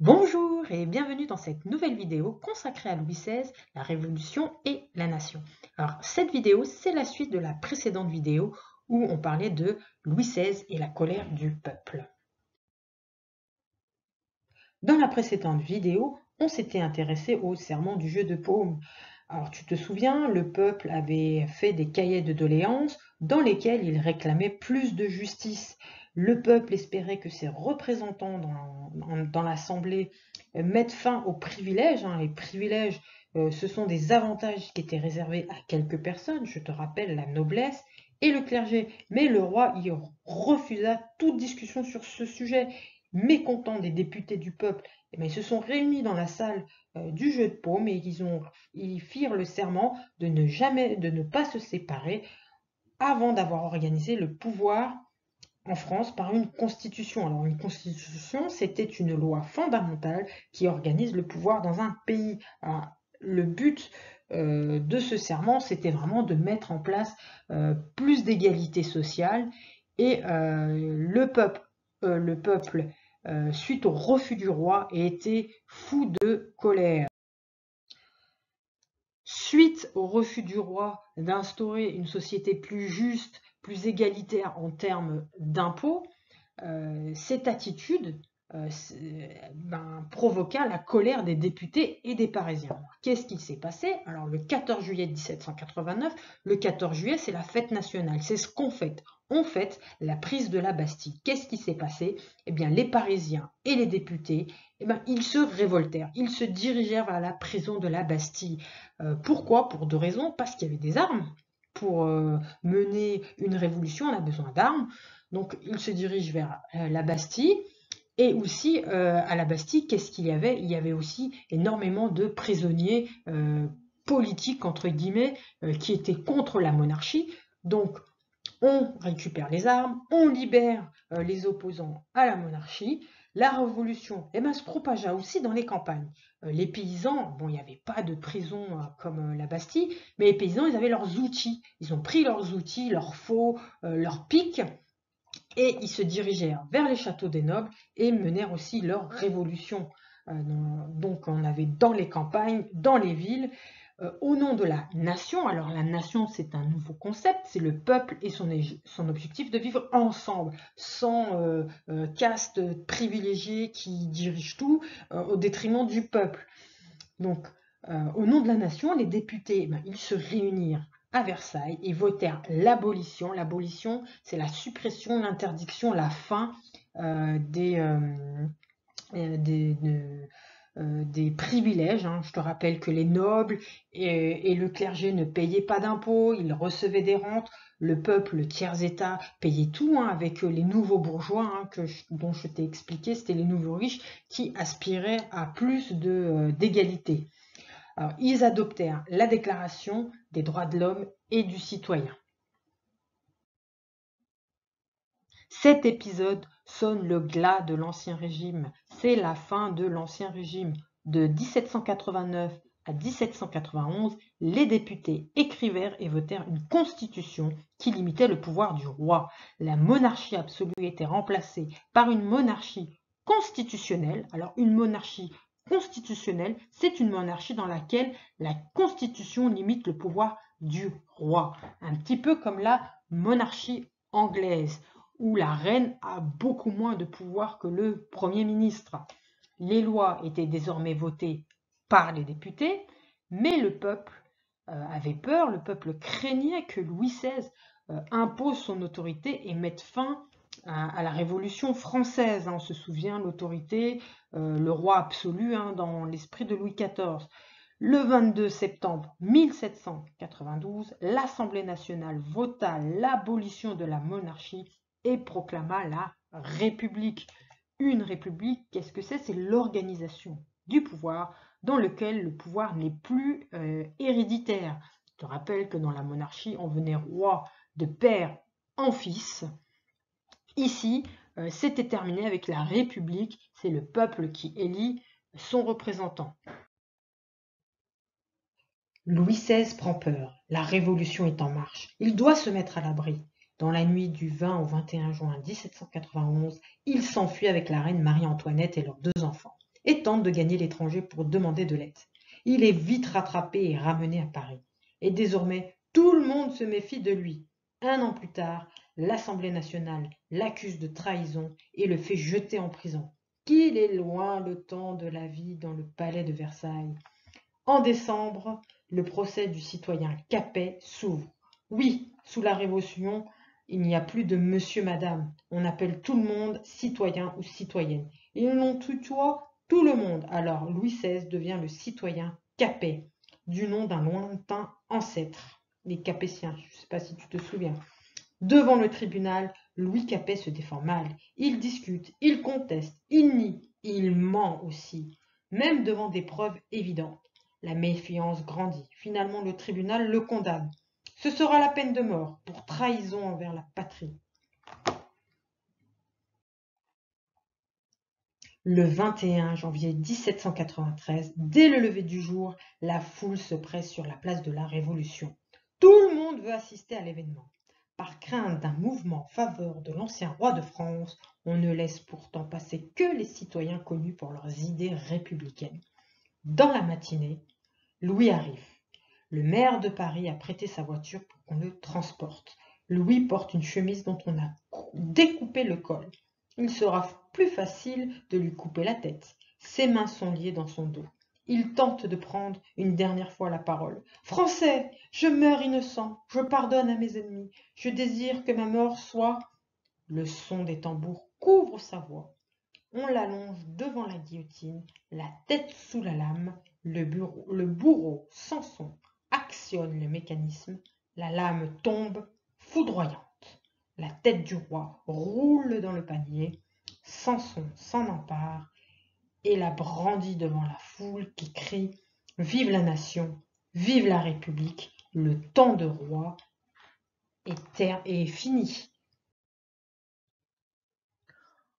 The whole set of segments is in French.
Bonjour et bienvenue dans cette nouvelle vidéo consacrée à Louis XVI, la Révolution et la Nation. Alors cette vidéo, c'est la suite de la précédente vidéo où on parlait de Louis XVI et la colère du peuple. Dans la précédente vidéo, on s'était intéressé au serment du jeu de paume. Alors tu te souviens, le peuple avait fait des cahiers de doléances dans lesquels il réclamait plus de justice. Le peuple espérait que ses représentants dans l'Assemblée mettent fin aux privilèges. Les privilèges, ce sont des avantages qui étaient réservés à quelques personnes, je te rappelle la noblesse et le clergé. Mais le roi y refusa toute discussion sur ce sujet. Mécontents des députés du peuple, ils se sont réunis dans la salle du jeu de paume et ils firent le serment de ne pas se séparer avant d'avoir organisé le pouvoir en France par une constitution. Alors une constitution, c'était une loi fondamentale qui organise le pouvoir dans un pays. Alors, le but de ce serment, c'était vraiment de mettre en place plus d'égalité sociale et le peuple suite au refus du roi, était fou de colère. Suite au refus du roi d'instaurer une société plus juste, plus égalitaire en termes d'impôts, cette attitude provoqua la colère des députés et des Parisiens. Qu'est-ce qui s'est passé? Alors le 14 juillet 1789, le 14 juillet c'est la fête nationale, c'est ce qu'on fête. On fête la prise de la Bastille. Qu'est-ce qui s'est passé? Eh bien les Parisiens et les députés, ils se révoltèrent, ils se dirigèrent vers la prison de la Bastille. Pourquoi? Pour deux raisons, parce qu'il y avait des armes. Pour mener une révolution, on a besoin d'armes. Donc, il se dirige vers la Bastille. Et aussi, à la Bastille, qu'est-ce qu'il y avait? Il y avait aussi énormément de prisonniers politiques, entre guillemets, qui étaient contre la monarchie. Donc, on récupère les armes, on libère les opposants à la monarchie. La révolution se propagea aussi dans les campagnes. Les paysans, bon, il n'y avait pas de prison comme la Bastille, mais les paysans, ils avaient leurs outils. Ils ont pris leurs outils, leurs faux, leurs pics, et ils se dirigèrent vers les châteaux des nobles et menèrent aussi leur révolution. Donc on avait dans les campagnes, dans les villes, au nom de la nation. Alors la nation, c'est un nouveau concept, c'est le peuple et son objectif de vivre ensemble, sans caste privilégiée qui dirige tout au détriment du peuple. Donc, au nom de la nation, les députés, ils se réunirent à Versailles et votèrent l'abolition. L'abolition, c'est la suppression, l'interdiction, la fin des privilèges. Je te rappelle que les nobles et le clergé ne payaient pas d'impôts, ils recevaient des rentes. Le peuple, le tiers-état, payait tout avec les nouveaux bourgeois dont je t'ai expliqué. C'était les nouveaux riches qui aspiraient à plus d'égalité. Alors, ils adoptèrent la Déclaration des droits de l'homme et du citoyen. Cet épisode sonne le glas de l'Ancien Régime. C'est la fin de l'Ancien Régime. De 1789 à 1791, les députés écrivèrent et votèrent une constitution qui limitait le pouvoir du roi. La monarchie absolue était remplacée par une monarchie constitutionnelle. Alors, une monarchie constitutionnelle, c'est une monarchie dans laquelle la constitution limite le pouvoir du roi. Un petit peu comme la monarchie anglaise, où la reine a beaucoup moins de pouvoir que le Premier ministre. Les lois étaient désormais votées par les députés, mais le peuple avait peur, le peuple craignait que Louis XVI impose son autorité et mette fin à la Révolution française. On se souvient, l'autorité, le roi absolu dans l'esprit de Louis XIV. Le 22 septembre 1792, l'Assemblée nationale vota l'abolition de la monarchie et proclama la République. Une république, qu'est-ce que c'est? C'est l'organisation du pouvoir dans lequel le pouvoir n'est plus héréditaire. Je te rappelle que dans la monarchie, on venait roi de père en fils. Ici, c'était terminé avec la République, c'est le peuple qui élit son représentant. Louis XVI prend peur, la Révolution est en marche, il doit se mettre à l'abri. Dans la nuit du 20 au 21 juin 1791, il s'enfuit avec la reine Marie-Antoinette et leurs deux enfants. et tente de gagner l'étranger pour demander de l'aide. Il est vite rattrapé et ramené à Paris. Et désormais, tout le monde se méfie de lui. Un an plus tard, l'Assemblée nationale l'accuse de trahison et le fait jeter en prison. Qu'il est loin le temps de la vie dans le palais de Versailles. En décembre, le procès du citoyen Capet s'ouvre. Oui, sous la Révolution, il n'y a plus de monsieur, madame. On appelle tout le monde citoyen ou citoyenne. Et on tutoie tout le monde. Alors Louis XVI devient le citoyen Capet, du nom d'un lointain ancêtre, les Capétiens. Je ne sais pas si tu te souviens. Devant le tribunal, Louis Capet se défend mal. Il discute, il conteste, il nie, il ment aussi, même devant des preuves évidentes. La méfiance grandit. Finalement, le tribunal le condamne. Ce sera la peine de mort pour trahison envers la patrie. Le 21 janvier 1793, dès le lever du jour, la foule se presse sur la place de la Révolution. Tout le monde veut assister à l'événement. Par crainte d'un mouvement en faveur de l'ancien roi de France, on ne laisse pourtant passer que les citoyens connus pour leurs idées républicaines. Dans la matinée, Louis arrive. Le maire de Paris a prêté sa voiture pour qu'on le transporte. Louis porte une chemise dont on a découpé le col. Il sera plus facile de lui couper la tête. Ses mains sont liées dans son dos. Il tente de prendre une dernière fois la parole. « Français, je meurs innocent, je pardonne à mes ennemis, je désire que ma mort soit… » Le son des tambours couvre sa voix. On l'allonge devant la guillotine, la tête sous la lame, le bourreau Samson actionne le mécanisme, la lame tombe foudroyante. La tête du roi roule dans le panier, Samson s'en empare et la brandit devant la foule qui crie « Vive la nation, vive la République, le temps de roi est fini !»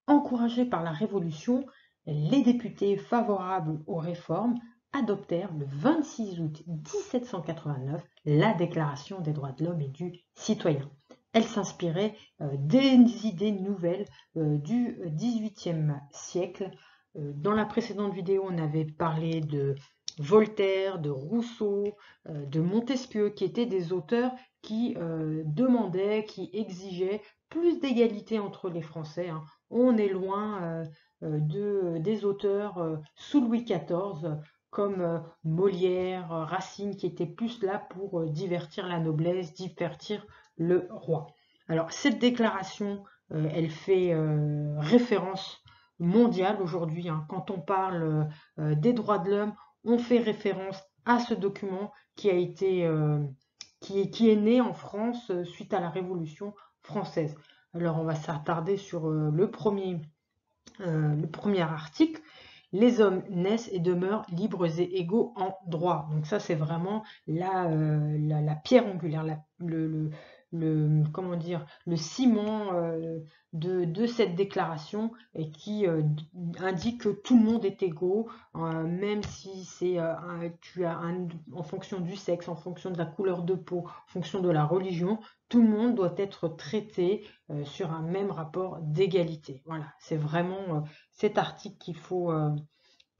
Encouragés par la Révolution, les députés favorables aux réformes adoptèrent le 26 août 1789 la Déclaration des droits de l'homme et du citoyen. Elle s'inspirait des idées nouvelles du XVIIIe siècle. Dans la précédente vidéo, on avait parlé de Voltaire, de Rousseau, de Montesquieu, qui étaient des auteurs qui demandaient, qui exigeaient plus d'égalité entre les Français. Hein. On est loin des auteurs sous Louis XIV, comme Molière, Racine, qui étaient plus là pour divertir la noblesse, divertir le roi. Alors, cette déclaration, elle fait référence mondiale aujourd'hui. Hein. Quand on parle des droits de l'homme, on fait référence à ce document qui a été, qui est né en France suite à la Révolution française. Alors, on va s'attarder sur le premier article. Les hommes naissent et demeurent libres et égaux en droit. Donc ça, c'est vraiment la pierre angulaire, comment dire, le ciment de cette déclaration et qui indique que tout le monde est égaux, même si c'est en fonction du sexe, en fonction de la couleur de peau, en fonction de la religion, tout le monde doit être traité sur un même rapport d'égalité. Voilà, c'est vraiment cet article qu'il faut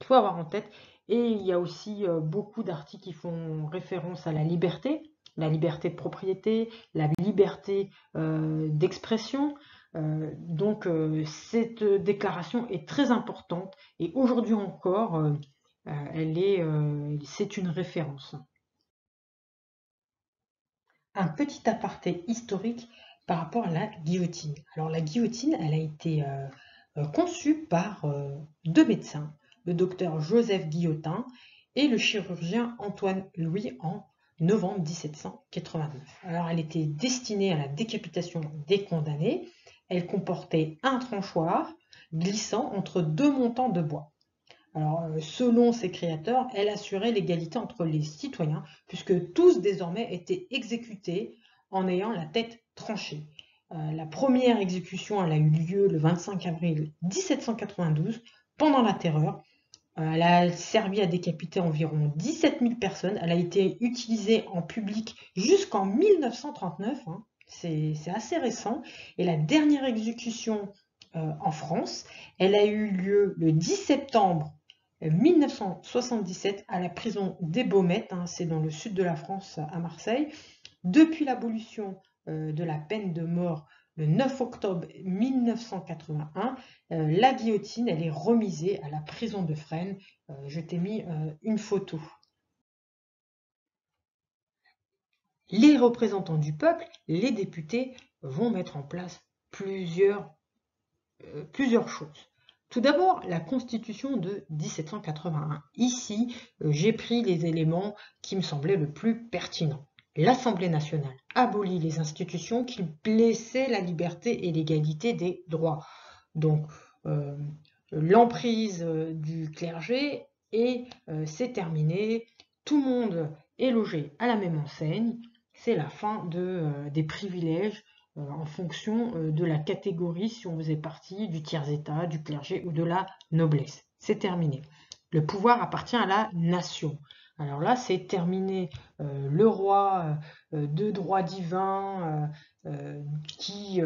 avoir en tête. Et il y a aussi beaucoup d'articles qui font référence à la liberté de propriété, la liberté d'expression. Donc cette déclaration est très importante et aujourd'hui encore, c'est une référence. Un petit aparté historique par rapport à la guillotine. Alors la guillotine, elle a été conçue par deux médecins, le docteur Joseph Guillotin et le chirurgien Antoine Louis en novembre 1789. Alors elle était destinée à la décapitation des condamnés. Elle comportait un tranchoir glissant entre deux montants de bois. Alors, selon ses créateurs, elle assurait l'égalité entre les citoyens, puisque tous désormais étaient exécutés en ayant la tête tranchée. La première exécution, elle a eu lieu le 25 avril 1792, pendant la Terreur. Elle a servi à décapiter environ 17 000 personnes. Elle a été utilisée en public jusqu'en 1939, hein. C'est assez récent. Et la dernière exécution en France, elle a eu lieu le 10 septembre 1977 à la prison des Baumettes, hein, c'est dans le sud de la France, à Marseille. Depuis l'abolition de la peine de mort le 9 octobre 1981, la guillotine, elle est remisée à la prison de Fresnes. Je t'ai mis une photo. Les représentants du peuple, les députés, vont mettre en place plusieurs choses. Tout d'abord, la Constitution de 1781. Ici, j'ai pris les éléments qui me semblaient le plus pertinents. L'Assemblée nationale abolit les institutions qui blessaient la liberté et l'égalité des droits. Donc, l'emprise du clergé, et c'est terminé. Tout le monde est logé à la même enseigne. C'est la fin des privilèges en fonction de la catégorie, si on faisait partie du tiers-état, du clergé ou de la noblesse. C'est terminé. Le pouvoir appartient à la nation. Alors là, c'est terminé. Le roi de droit divin qui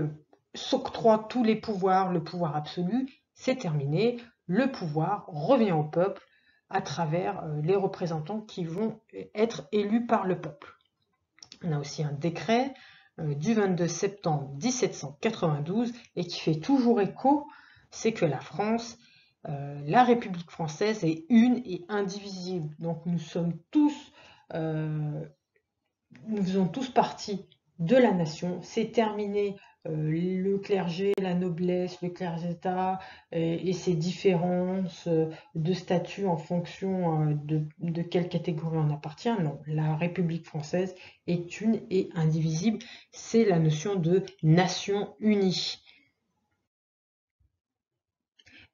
s'octroie tous les pouvoirs, le pouvoir absolu, c'est terminé. Le pouvoir revient au peuple à travers les représentants qui vont être élus par le peuple. On a aussi un décret du 22 septembre 1792 et qui fait toujours écho, c'est que la France, la République française est une et indivisible. Donc nous faisons tous partie de la nation. C'est terminé le clergé, la noblesse, le clergétat et ses différences de statut en fonction de quelle catégorie on appartient. Non, la République française est une et indivisible. C'est la notion de nation unie.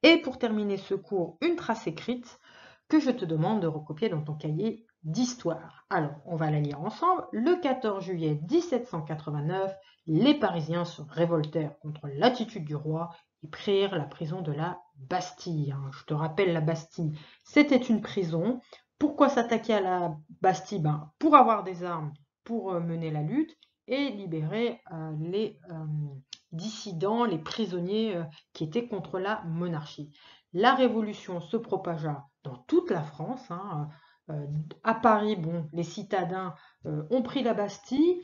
Et pour terminer ce cours, une trace écrite que je te demande de recopier dans ton cahier d'histoire. Alors, on va la lire ensemble. Le 14 juillet 1789, les Parisiens se révoltèrent contre l'attitude du roi et prirent la prison de la Bastille. Je te rappelle, la Bastille, c'était une prison. Pourquoi s'attaquer à la Bastille? Pour avoir des armes, pour mener la lutte et libérer les dissidents, les prisonniers qui étaient contre la monarchie. La Révolution se propagea dans toute la France. À Paris, les citadins ont pris la Bastille.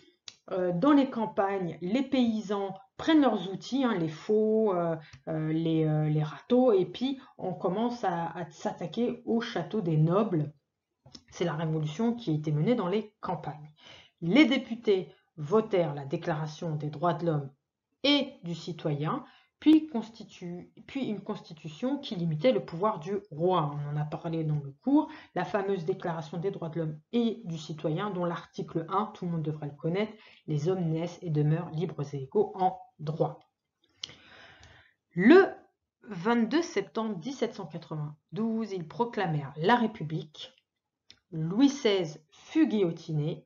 Dans les campagnes, les paysans prennent leurs outils, les faux, les râteaux, et puis on commence à s'attaquer au château des nobles. C'est la révolution qui a été menée dans les campagnes. Les députés votèrent la Déclaration des droits de l'homme et du citoyen, puis une constitution qui limitait le pouvoir du roi. On en a parlé dans le cours, la fameuse Déclaration des droits de l'homme et du citoyen, dont l'article 1, tout le monde devrait le connaître, les hommes naissent et demeurent libres et égaux en droit. Le 22 septembre 1792, ils proclamèrent la République. Louis XVI fut guillotiné,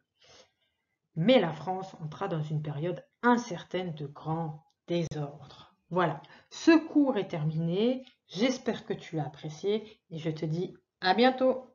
mais la France entra dans une période incertaine de grand désordre. Voilà, ce cours est terminé. J'espère que tu l'as apprécié et je te dis à bientôt.